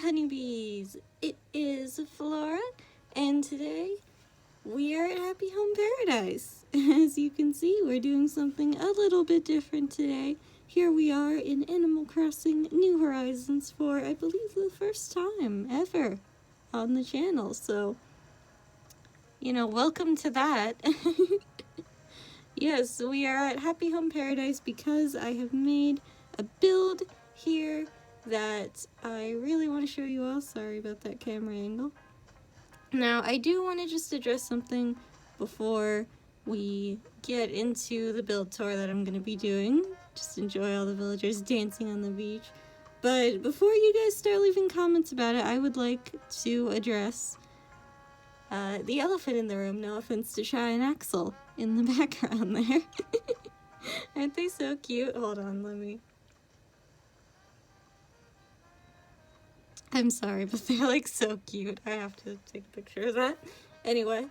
honeybees. It is Flora, and today we are at Happy Home Paradise. As you can see, we're doing something a little bit different today. Here we are in Animal Crossing New Horizons for, I believe, the first time ever on the channel. So, welcome to that. Yes, we are at Happy Home Paradise because I have made a build here that I really want to show you all. Sorry about that camera angle. Now, I do want to just address something before we get into the build tour that I'm going to be doing. Just enjoy all the villagers dancing on the beach. But before you guys start leaving comments about it, I would like to address the elephant in the room. No offense to Shy and Axel in the background there. Aren't they so cute? Hold on, I'm sorry, but they're like so cute. I have to take a picture of that. Anyway,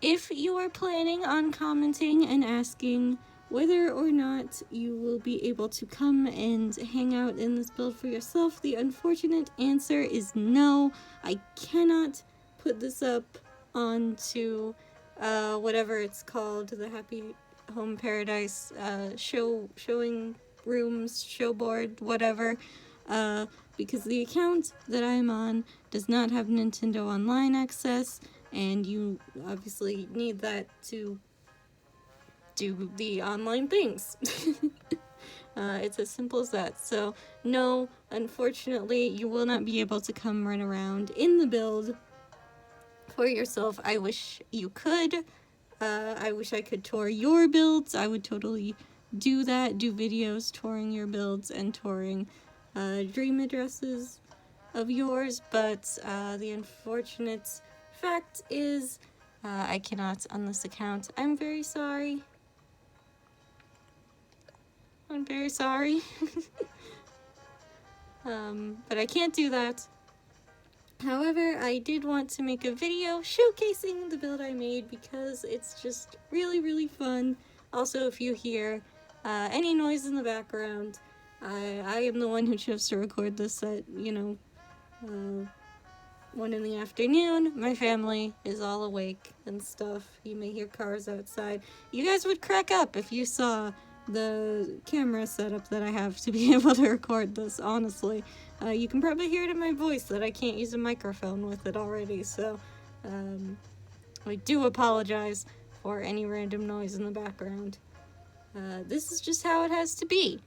if you are planning on commenting and asking whether or not you will be able to come and hang out in this build for yourself, the unfortunate answer is no. I cannot put this up onto whatever it's called, the Happy Home Paradise showing rooms, show board, whatever, because the account that I'm on does not have Nintendo Online access, and you obviously need that to do the online things. It's as simple as that. So no, unfortunately, you will not be able to come run around in the build for yourself. I wish you could. I wish I could tour your builds. I would totally do that, do videos touring your builds and touring dream addresses of yours, but the unfortunate fact is I cannot on this account. I'm very sorry. I'm very sorry. But I can't do that. However, I did want to make a video showcasing the build I made because it's just really, really fun. Also, if you hear any noise in the background, I am the one who chose to record this at, 1 in the afternoon. My family is all awake and stuff. You may hear cars outside. You guys would crack up if you saw the camera setup that I have to be able to record this, honestly. You can probably hear it in my voice that I can't use a microphone with it already, so I do apologize for any random noise in the background. This is just how it has to be.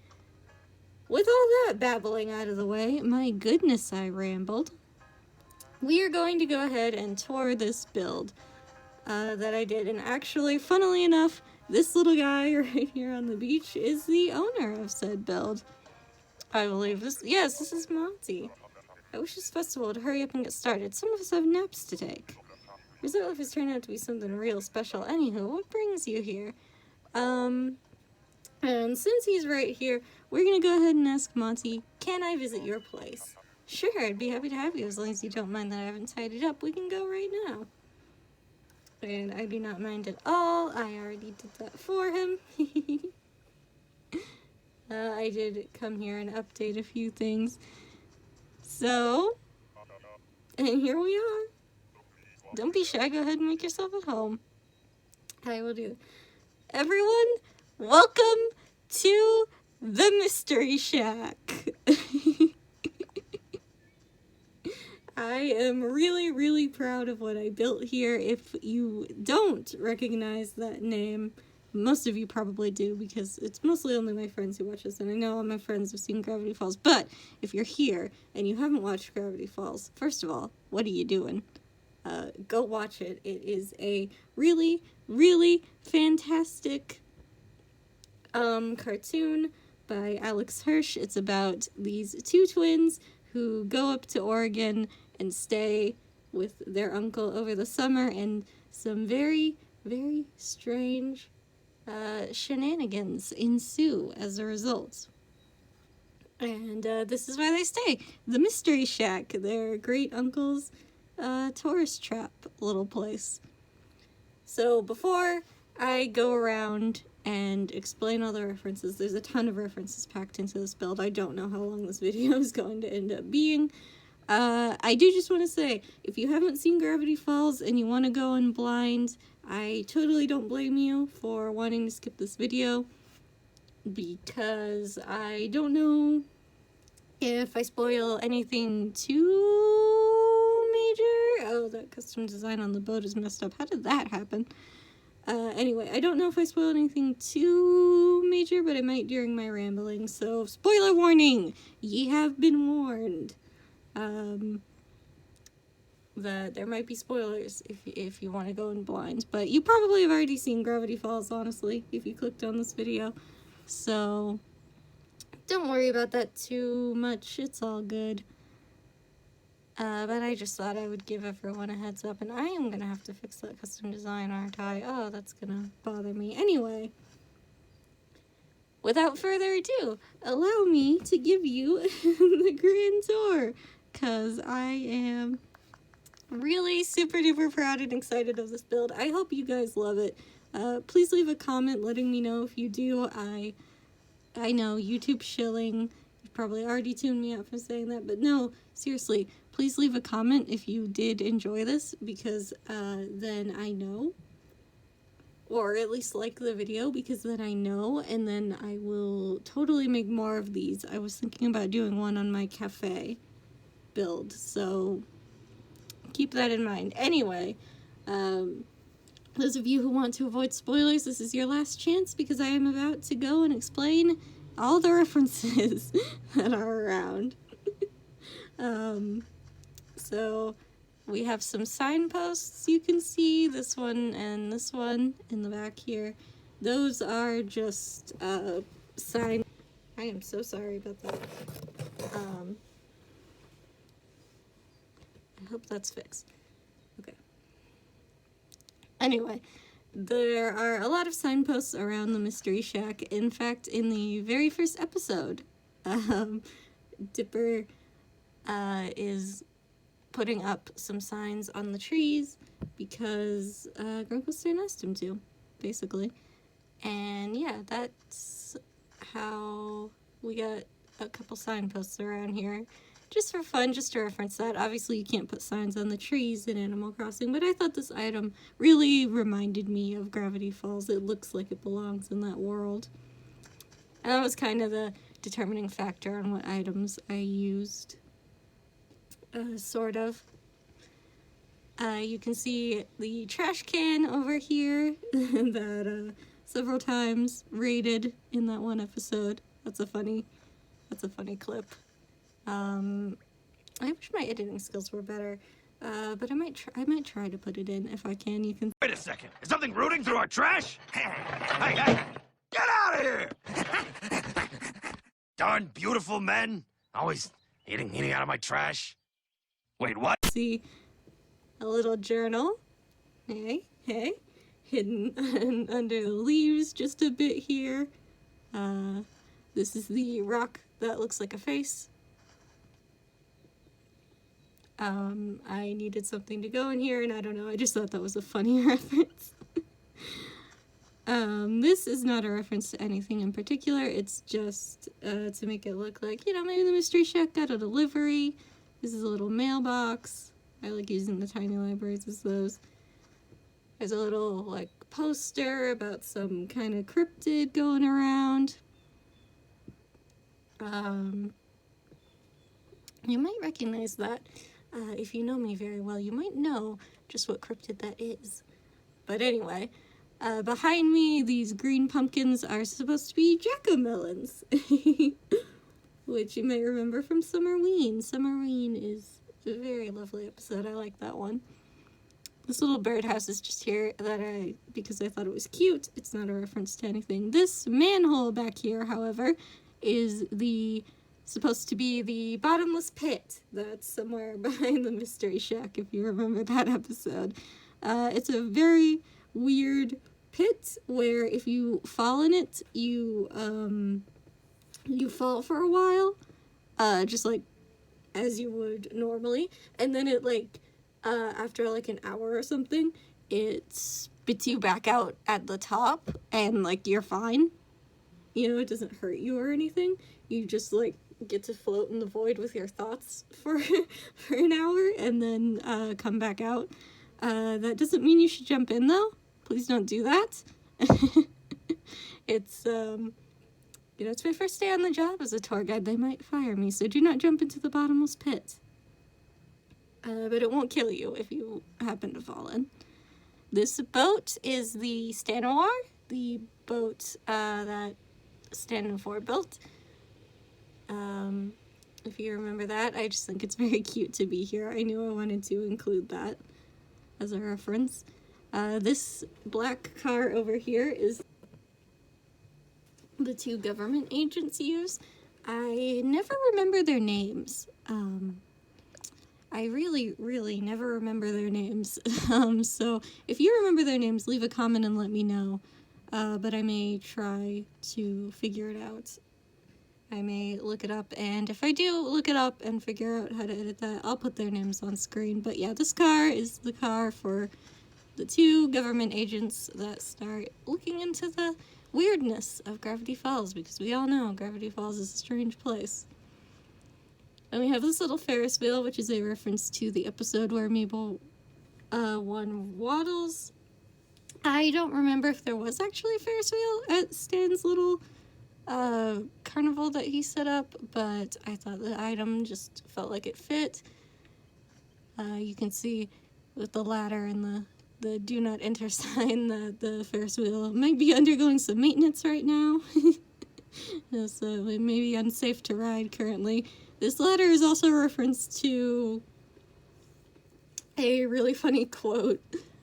With all that babbling out of the way, my goodness, I rambled. We are going to go ahead and tour this build that I did, and actually, funnily enough, this little guy right here on the beach is the owner of said build. I believe this. Yes, this is Monty. I wish this festival would hurry up and get started. Some of us have naps to take. Result has turned out to be something real special. Anywho, what brings you here? And since he's right here, we're gonna go ahead and ask Monty, can I visit your place? Sure, I'd be happy to have you as long as you don't mind that I haven't tidied up. We can go right now. And I do not mind at all. I already did that for him. I did come here and update a few things. So, and here we are. Don't be shy. Go ahead and make yourself at home. I will do. Everyone, welcome to the Mystery Shack. I am really, really proud of what I built here. If you don't recognize that name, most of you probably do because it's mostly only my friends who watch this, and I know all my friends have seen Gravity Falls, but if you're here and you haven't watched Gravity Falls, first of all, what are you doing? Go watch it. It is a really, really fantastic cartoon by Alex Hirsch. It's about these two twins who go up to Oregon and stay with their uncle over the summer, and some very, very strange shenanigans ensue as a result. And this is where they stay. The Mystery Shack, their great uncle's tourist trap little place. So before I go around and explain all the references. There's a ton of references packed into this build. I don't know how long this video is going to end up being. I do just want to say, if you haven't seen Gravity Falls and you want to go in blind, I totally don't blame you for wanting to skip this video, because I don't know if I spoil anything too major. Oh, that custom design on the boat is messed up. How did that happen? Anyway, I don't know if I spoiled anything too major, but I might during my rambling, so spoiler warning! Ye have been warned. That there might be spoilers if you want to go in blind, but you probably have already seen Gravity Falls, honestly, if you clicked on this video, so don't worry about that too much, it's all good. But I just thought I would give everyone a heads up, and I am gonna have to fix that custom design, aren't I? Oh, that's gonna bother me. Anyway, without further ado, allow me to give you the grand tour, because I am really super duper proud and excited of this build. I hope you guys love it. Please leave a comment letting me know if you do. I know, YouTube shilling. You've probably already tuned me out for saying that, but no, seriously, please leave a comment if you did enjoy this, because then I know, or at least like the video, because then I know, and then I will totally make more of these. I was thinking about doing one on my cafe build, so keep that in mind. Anyway, those of you who want to avoid spoilers, this is your last chance, because I am about to go and explain all the references that are around. So we have some signposts you can see, this one and this one in the back here. Those are just sign. I am so sorry about that. I hope that's fixed. Okay. Anyway, there are a lot of signposts around the Mystery Shack. In fact, in the very first episode, Dipper is putting up some signs on the trees because Grunklestern asked him to, basically. And yeah, that's how we got a couple signposts around here. Just for fun, just to reference that. Obviously, you can't put signs on the trees in Animal Crossing, but I thought this item really reminded me of Gravity Falls. It looks like it belongs in that world. And that was kind of the determining factor on what items I used. Sort of. You can see the trash can over here that several times raided in that one episode. That's a funny clip. I wish my editing skills were better, but I might try to put it in if I can. You can. Wait a second. Is something rooting through our trash? Hey, get out of here! Darn beautiful men, always eating out of my trash. Wait, what? See a little journal. Hey, hidden under the leaves just a bit here. This is the rock that looks like a face. I needed something to go in here, and I don't know, I just thought that was a funny reference. This is not a reference to anything in particular, it's just to make it look like, you know, maybe the Mystery Shack got a delivery. This is a little mailbox. I like using the tiny libraries as those. There's a little, like, poster about some kind of cryptid going around. You might recognize that. If you know me very well, you might know just what cryptid that is. But anyway, behind me, these green pumpkins are supposed to be jack-o'-melons, which you may remember from Summerween. Summerween is a very lovely episode. I like that one. This little birdhouse is just here because I thought it was cute. It's not a reference to anything. This manhole back here, however, is supposed to be the bottomless pit that's somewhere behind the Mystery Shack, if you remember that episode. It's a very weird pit where if you fall in it, you fall for a while, just like as you would normally, and then it after like an hour or something, it spits you back out at the top, and like you're fine. You know, it doesn't hurt you or anything. You just like get to float in the void with your thoughts for for an hour and then come back out. That doesn't mean you should jump in though. Please don't do that. It's you know, it's my first day on the job as a tour guide. They might fire me, so do not jump into the bottomless pit. But it won't kill you if you happen to fall in. This boat is the Stanoir, the boat that Stan and Ford built. If you remember that, I just think it's very cute to be here. I knew I wanted to include that as a reference. This black car over here is the two government agents use. I never remember their names. I really never remember their names. So if you remember their names, leave a comment and let me know. But I may try to figure it out. I may look it up, and if I do look it up and figure out how to edit that, I'll put their names on screen. But yeah, this car is the car for the two government agents that start looking into the weirdness of Gravity Falls, because we all know Gravity Falls is a strange place. And we have this little Ferris wheel, which is a reference to the episode where Mabel won Waddles. I don't remember if there was actually a Ferris wheel at Stan's little carnival that he set up, but I thought the item just felt like it fit. You can see with the ladder and the do not enter sign that the Ferris wheel might be undergoing some maintenance right now. So it may be unsafe to ride currently. This ladder is also a reference to a really funny quote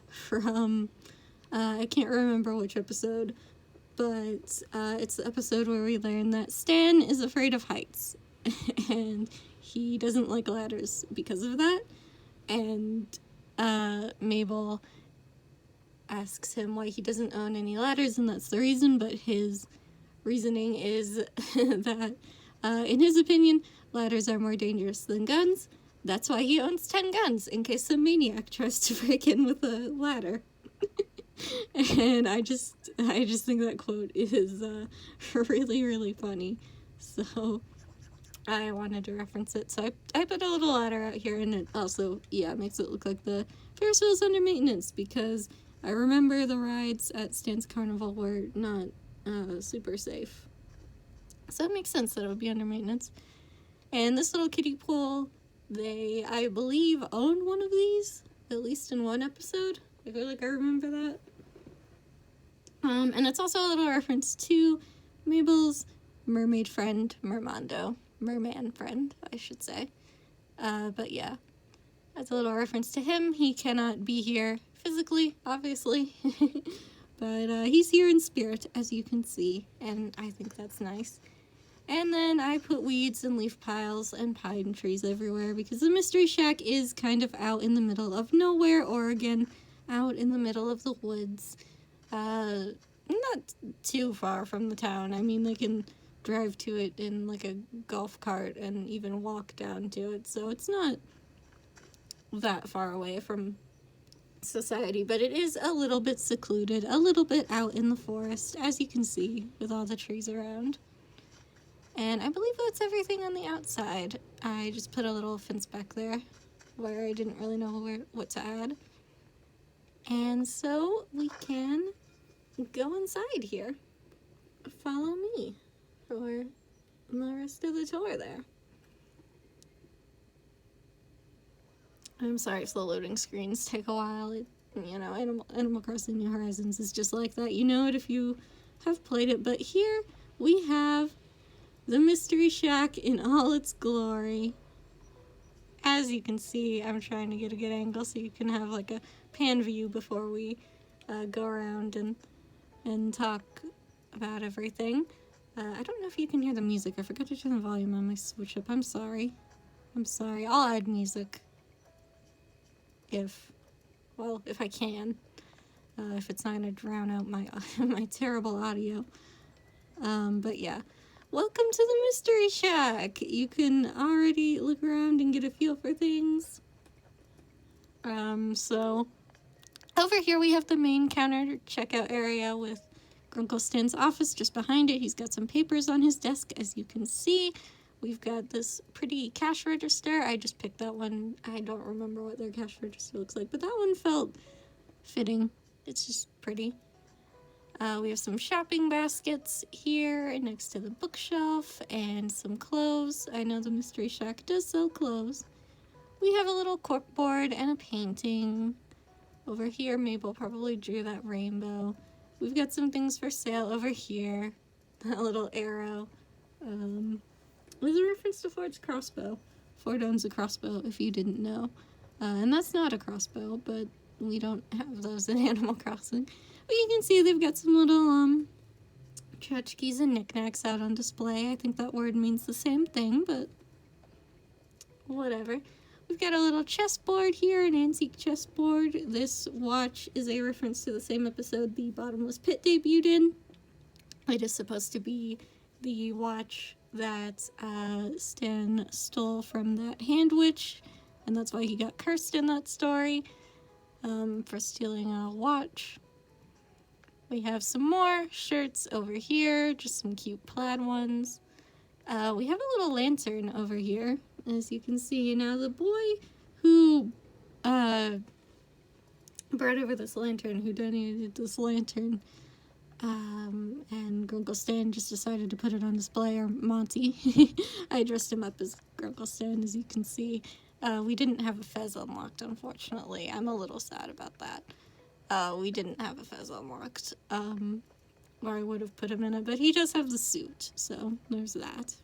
from, I can't remember which episode, but it's the episode where we learn that Stan is afraid of heights, and he doesn't like ladders because of that, and Mabel asks him why he doesn't own any ladders, and that's the reason, but his reasoning is that, in his opinion, ladders are more dangerous than guns. That's why he owns 10 guns, in case some maniac tries to break in with a ladder. And I just think that quote is really funny. So I wanted to reference it. So I put a little ladder out here, and it also, yeah, makes it look like the Ferris wheel's under maintenance, because I remember the rides at Stan's Carnival were not super safe. So it makes sense that it would be under maintenance. And this little kiddie pool, they, I believe, own one of these, at least in one episode. I feel like I remember that. And it's also a little reference to Mabel's mermaid friend, Mermando. Merman friend, I should say. But yeah, that's a little reference to him. He cannot be here physically, obviously. But he's here in spirit, as you can see, and I think that's nice. And then I put weeds and leaf piles and pine trees everywhere, because the Mystery Shack is kind of out in the middle of nowhere, Oregon, out in the middle of the woods. Not too far from the town. I mean, they can drive to it in like a golf cart and even walk down to it, so it's not that far away from society, but it is a little bit secluded, a little bit out in the forest, as you can see, with all the trees around. And I believe that's everything on the outside. I just put a little fence back there where I didn't really know what to add. And so we can go inside here. Follow me for the rest of the tour there. I'm sorry if the loading screens take a while. You know, Animal Crossing New Horizons is just like that. You know it if you have played it. But here we have the Mystery Shack in all its glory. As you can see, I'm trying to get a good angle so you can have like a pan view before we go around and talk about everything. I don't know if you can hear the music. I forgot to turn the volume on my switch up. I'm sorry. I'll add music if I can. If it's not gonna drown out my my terrible audio. But yeah. Welcome to the Mystery Shack! You can already look around and get a feel for things. So Over here we have the main counter checkout area with Grunkle Stan's office just behind it. He's got some papers on his desk, as you can see. We've got this pretty cash register. I just picked that one. I don't remember what their cash register looks like, but that one felt fitting. It's just pretty. We have some shopping baskets here next to the bookshelf and some clothes. I know the Mystery Shack does sell clothes. We have a little corkboard and a painting. Over here, Mabel probably drew that rainbow. We've got some things for sale over here. That little arrow. There's a reference to Ford's crossbow. Ford owns a crossbow, if you didn't know. And that's not a crossbow, but we don't have those in Animal Crossing. But you can see they've got some little tchotchkes and knickknacks out on display. I think that word means the same thing, but whatever. We've got a little chessboard here, an antique chessboard. This watch is a reference to the same episode the Bottomless Pit debuted in. It is supposed to be the watch that Stan stole from that hand witch, and that's why he got cursed in that story, for stealing a watch. We have some more shirts over here, just some cute plaid ones. We have a little lantern over here, as you can see. Now, the boy who brought over this lantern, who donated this lantern, and Grunkle Stan just decided to put it on display, or Monty. I dressed him up as Grunkle Stan, as you can see. We didn't have a fez unlocked, unfortunately. I'm a little sad about that. We didn't have a fez unlocked, or I would have put him in it, but he does have the suit, so there's that.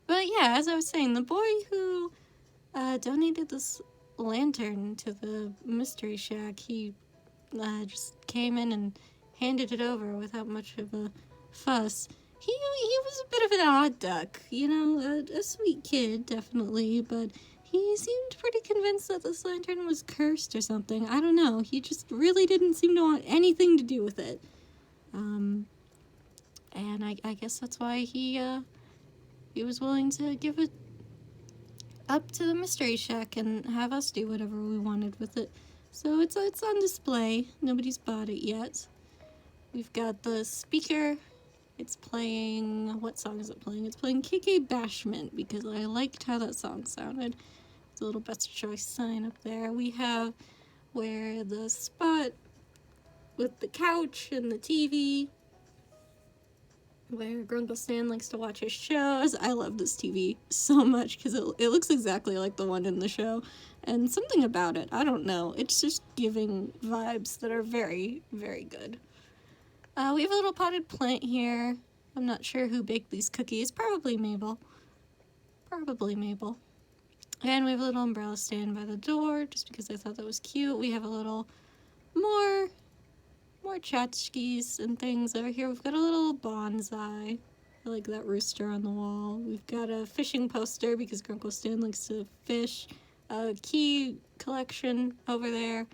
But yeah, as I was saying, the boy who donated this lantern to the Mystery Shack, he just came in and handed it over without much of a fuss. He was a bit of an odd duck, you know, a sweet kid, definitely, but he seemed pretty convinced that this lantern was cursed or something. I don't know. He just really didn't seem to want anything to do with it. And I guess that's why he was willing to give it up to the Mystery Shack and have us do whatever we wanted with it. So it's on display. Nobody's bought it yet. We've got the speaker. It's playing... What song is it playing? It's playing KK Bashment, because I liked how that song sounded. It's a little best choice sign up there. We have where the spot with the couch and the TV, where Grunkle Stan likes to watch his shows. I love this TV so much because it looks exactly like the one in the show. And something about it, I don't know, it's just giving vibes that are very, very good. We have a little potted plant here. I'm not sure who baked these cookies. Probably Mabel. Probably Mabel. And we have a little umbrella stand by the door, just because I thought that was cute. We have a little more tchotchkes and things over here. We've got a little bonsai. I like that rooster on the wall. We've got a fishing poster, because Grunkle Stan likes to fish. A key collection over there.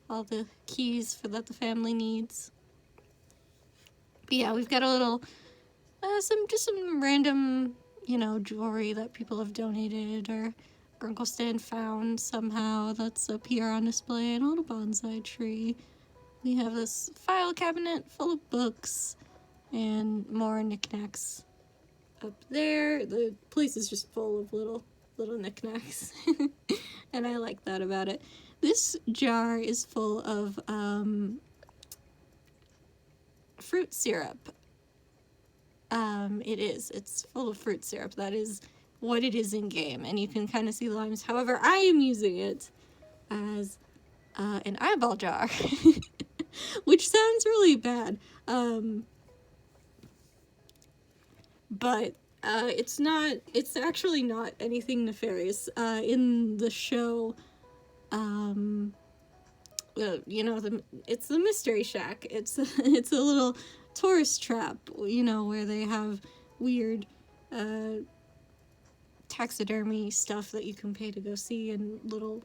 All the keys that the family needs. But yeah, we've got a little, some random, you know, jewelry that people have donated or Grunkle Stan found somehow that's up here on display, and a little bonsai tree. We have this file cabinet full of books and more knickknacks up there. The place is just full of little knickknacks, and I like that about it. This jar is full of fruit syrup. It's full of fruit syrup. That is what it is in game, and you can kind of see the limes. However, I am using it as an eyeball jar, which sounds really bad, but it's actually not anything nefarious. In the show, you know, it's the Mystery Shack. It's a little tourist trap, you know, where they have weird taxidermy stuff that you can pay to go see, and little,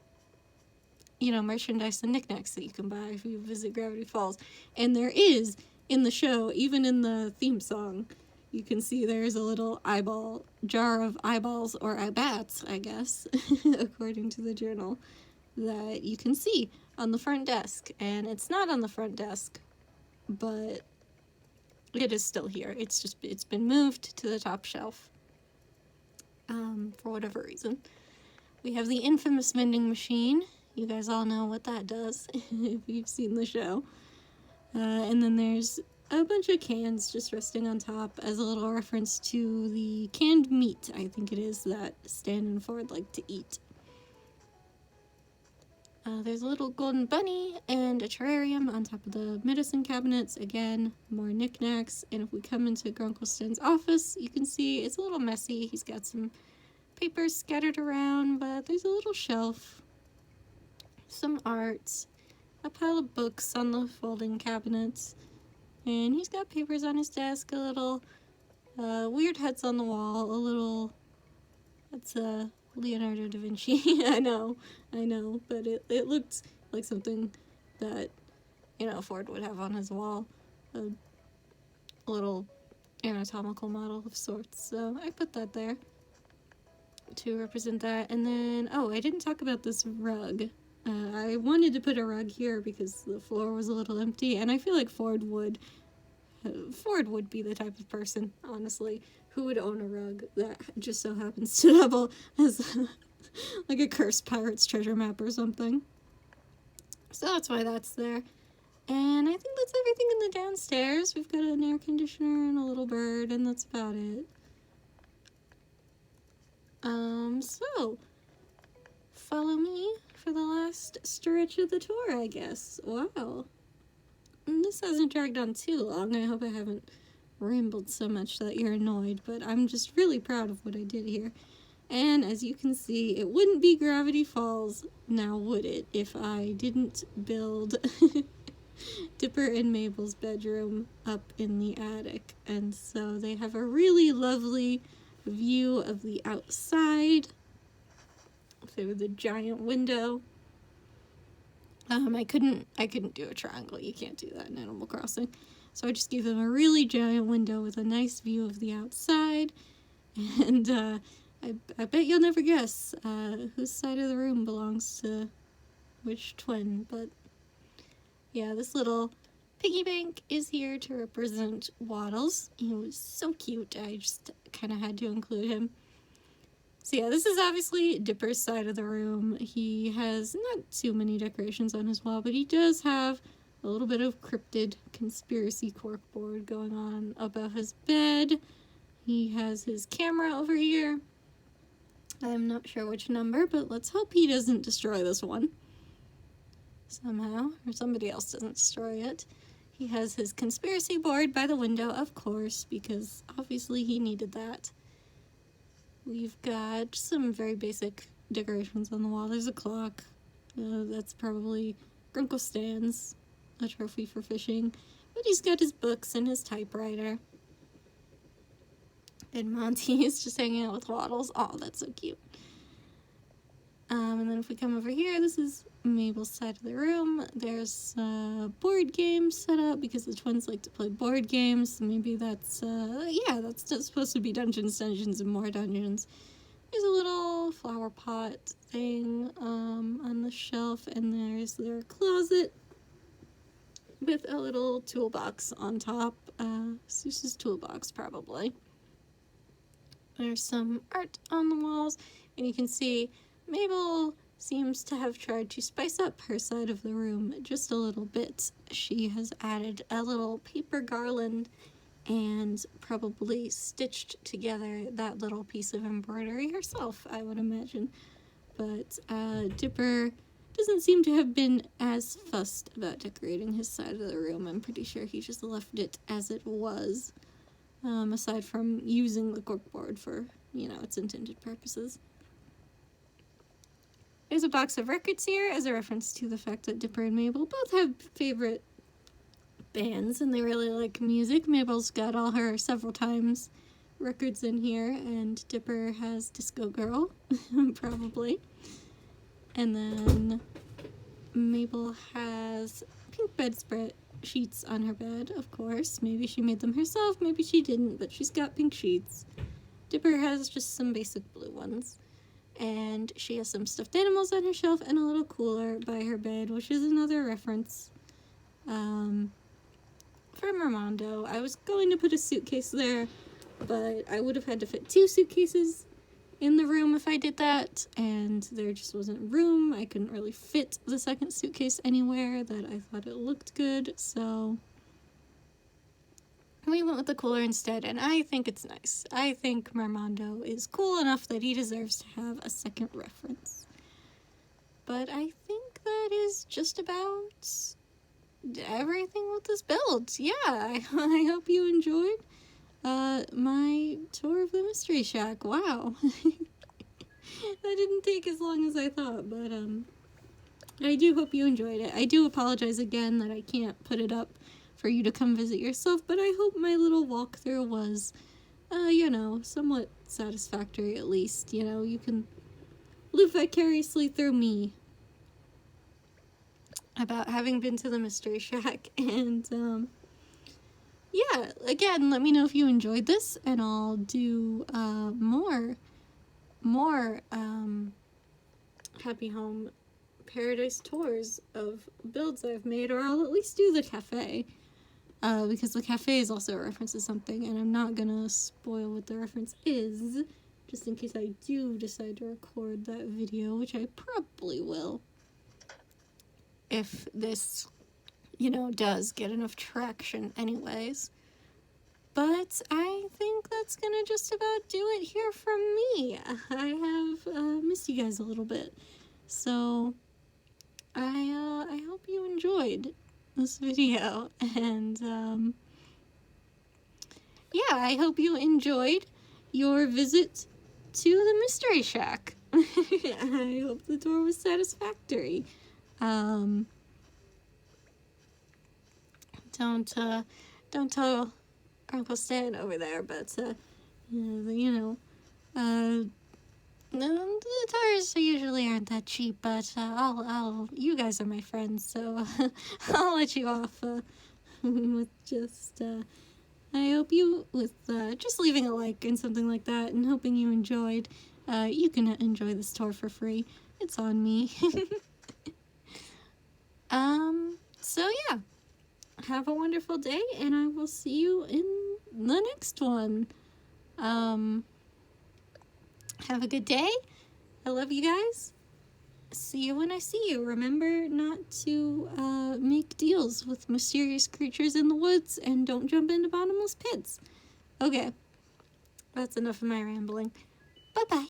you know, merchandise and knickknacks that you can buy if you visit Gravity Falls. And there is, in the show, even in the theme song, you can see there's a little jar of eyeballs, or eyebats, I guess, according to the journal, that you can see. on the front desk, and it's not on the front desk, but it is still here. It's been moved to the top shelf, for whatever reason. We have the infamous vending machine. You guys all know what that does if you've seen the show. And then there's a bunch of cans just resting on top as a little reference to the canned meat, I think it is, that Stan and Ford like to eat. There's a little golden bunny and a terrarium on top of the medicine cabinets. Again, more knickknacks. And if we come into Grunkle Stan's office, you can see it's a little messy. He's got some papers scattered around, but there's a little shelf, some art, a pile of books on the folding cabinets, and he's got papers on his desk, a little weird heads on the wall, a little, that's Leonardo da Vinci. I know, but it looked like something that, Ford would have on his wall, a little anatomical model of sorts, so I put that there to represent that. And then, I didn't talk about this rug. I wanted to put a rug here because the floor was a little empty, and I feel like Ford would be the type of person, honestly, who would own a rug that just so happens to double as like a cursed pirate's treasure map or something. So that's why that's there. And I think that's everything in the downstairs. We've got an air conditioner and a little bird, and that's about it. So follow me for the last stretch of the tour, I guess. Wow. And this hasn't dragged on too long. I hope I haven't rambled so much that you're annoyed, but I'm just really proud of what I did here. And as you can see, it wouldn't be Gravity Falls, now would it, if I didn't build Dipper and Mabel's bedroom up in the attic. And so they have a really lovely view of the outside through the giant window. I couldn't do a triangle. You can't do that in Animal Crossing. So I just gave them a really giant window with a nice view of the outside. And I bet you'll never guess whose side of the room belongs to which twin. But yeah, this little piggy bank is here to represent Waddles. He was so cute. I just kind of had to include him. So yeah, this is obviously Dipper's side of the room. He has not too many decorations on his wall, but he does have a little bit of cryptid conspiracy corkboard going on above his bed. He has his camera over here. I'm not sure which number, but let's hope he doesn't destroy this one somehow, or somebody else doesn't destroy it. He has his conspiracy board by the window, of course, because obviously he needed that. We've got some very basic decorations on the wall. There's a clock. That's probably Grunkle Stan's, a trophy for fishing. But he's got his books and his typewriter. And Monty is just hanging out with Waddles. Oh, that's so cute. And then if we come over here, this is Mabel's side of the room. There's board games set up because the twins like to play board games. Maybe that's, that's supposed to be Dungeons, and More Dungeons. There's a little flower pot thing on the shelf, and there's their closet with a little toolbox on top. Seuss's toolbox, probably. There's some art on the walls, and you can see Mabel seems to have tried to spice up her side of the room just a little bit. She has added a little paper garland and probably stitched together that little piece of embroidery herself, I would imagine. But Dipper doesn't seem to have been as fussed about decorating his side of the room. I'm pretty sure he just left it as it was, aside from using the corkboard for, its intended purposes. There's a box of records here as a reference to the fact that Dipper and Mabel both have favorite bands and they really like music. Mabel's got all her several times records in here, and Dipper has Disco Girl, probably. And then Mabel has pink bedspread sheets on her bed, of course. Maybe she made them herself, maybe she didn't, but she's got pink sheets. Dipper has just some basic blue ones. And she has some stuffed animals on her shelf and a little cooler by her bed, which is another reference from Armando. I was going to put a suitcase there, but I would have had to fit 2 suitcases in the room if I did that, and there just wasn't room. I couldn't really fit the second suitcase anywhere that I thought it looked good, so we went with the cooler instead, and I think it's nice. I think Armando is cool enough that he deserves to have a second reference. But I think that is just about everything with this build. Yeah, I hope you enjoyed my tour of the Mystery Shack. Wow. That didn't take as long as I thought, but I do hope you enjoyed it. I do apologize again that I can't put it up for you to come visit yourself, but I hope my little walkthrough was, somewhat satisfactory at least. You can live vicariously through me about having been to the Mystery Shack, and yeah, again, let me know if you enjoyed this, and I'll do more Happy Home Paradise tours of builds I've made, or I'll at least do the cafe, because the cafe is also a reference to something, and I'm not gonna spoil what the reference is, just in case I do decide to record that video, which I probably will, if this does get enough traction anyways. But I think that's gonna just about do it here from me. I have missed you guys a little bit, so I hope you enjoyed this video, and yeah, I hope you enjoyed your visit to the Mystery Shack. I hope the tour was satisfactory. Don't tell Uncle Stan over there, but the tires usually aren't that cheap, but you guys are my friends, so I'll let you off with just I hope you with just leaving a like and something like that, and hoping you enjoyed. You can enjoy this tour for free. It's on me. So yeah. Have a wonderful day, and I will see you in the next one. Have a good day. I love you guys. See you when I see you. Remember not to make deals with mysterious creatures in the woods, and don't jump into bottomless pits. Okay, that's enough of my rambling. Bye-bye.